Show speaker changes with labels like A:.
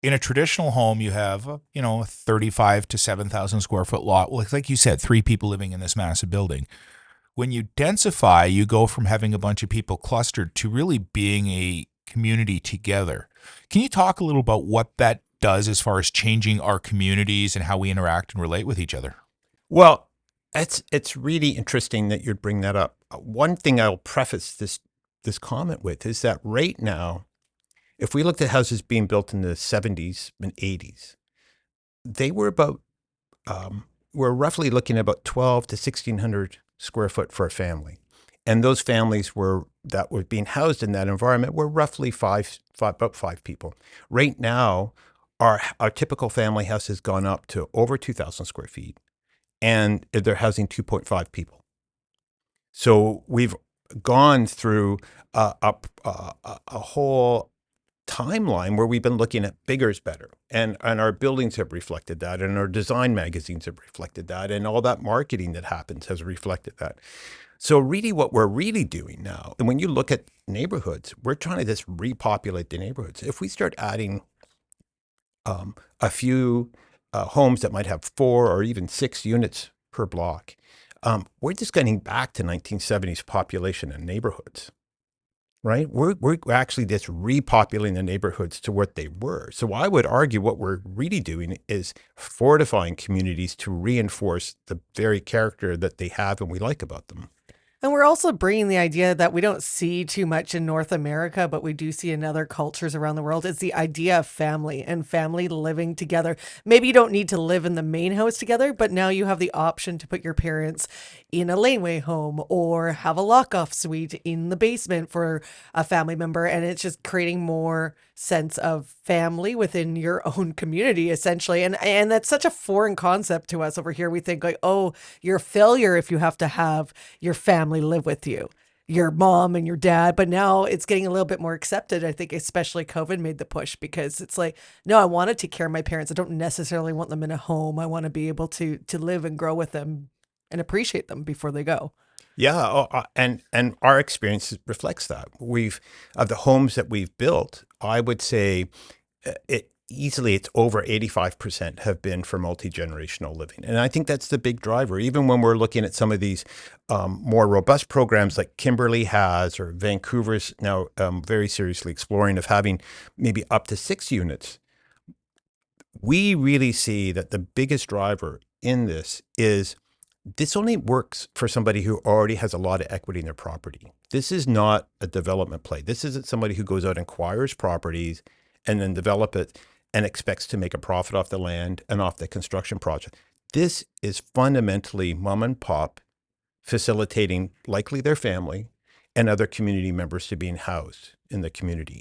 A: in a traditional home, you have, a 35 to 7,000 square foot lot. Like you said, three people living in this massive building. When you densify, you go from having a bunch of people clustered to really being a community together. Can you talk a little about what that does as far as changing our communities and how we interact and relate with each other?
B: Well, it's really interesting that you'd bring that up. One thing I'll preface this comment with is that right now, if we looked at houses being built in the 70s and 80s, they were we're roughly looking at about 12 to 1,600 square foot for a family. And those families that were being housed in that environment were roughly about five people. Right now, our typical family house has gone up to over 2,000 square feet, and they're housing 2.5 people. So we've gone through a whole timeline where we've been looking at bigger is better. And our buildings have reflected that, and our design magazines have reflected that, and all that marketing that happens has reflected that. So really what we're really doing now, and when you look at neighborhoods, we're trying to just repopulate the neighborhoods. If we start adding a few homes that might have 4 or even 6 units per block, we're just getting back to 1970s population in neighborhoods. Right? We're actually just repopulating the neighborhoods to what they were. So I would argue what we're really doing is fortifying communities to reinforce the very character that they have and we like about them.
C: And we're also bringing the idea that we don't see too much in North America, but we do see in other cultures around the world. It's the idea of family and family living together. Maybe you don't need to live in the main house together, but now you have the option to put your parents in a laneway home or have a lock-off suite in the basement for a family member. And it's just creating more sense of family within your own community, essentially. And that's such a foreign concept to us over here. We think like, oh, you're a failure if you have to have your family live with you, your mom and your dad. But now it's getting a little bit more accepted. I think especially COVID made the push, because it's like, no, I want to take care of my parents. I don't necessarily want them in a home. I want to be able to live and grow with them and appreciate them before they go.
B: Yeah, and our experience reflects that. Of the homes that we've built, I would say it's over 85% have been for multi-generational living. And I think that's the big driver. Even when we're looking at some of these more robust programs like Kimberley has, or Vancouver's now very seriously exploring of having maybe up to 6 units, we really see that the biggest driver in this only works for somebody who already has a lot of equity in their property. This is not a development play. This isn't somebody who goes out and acquires properties and then develop it and expects to make a profit off the land and off the construction project. This is fundamentally mom and pop facilitating likely their family and other community members to being housed in the community.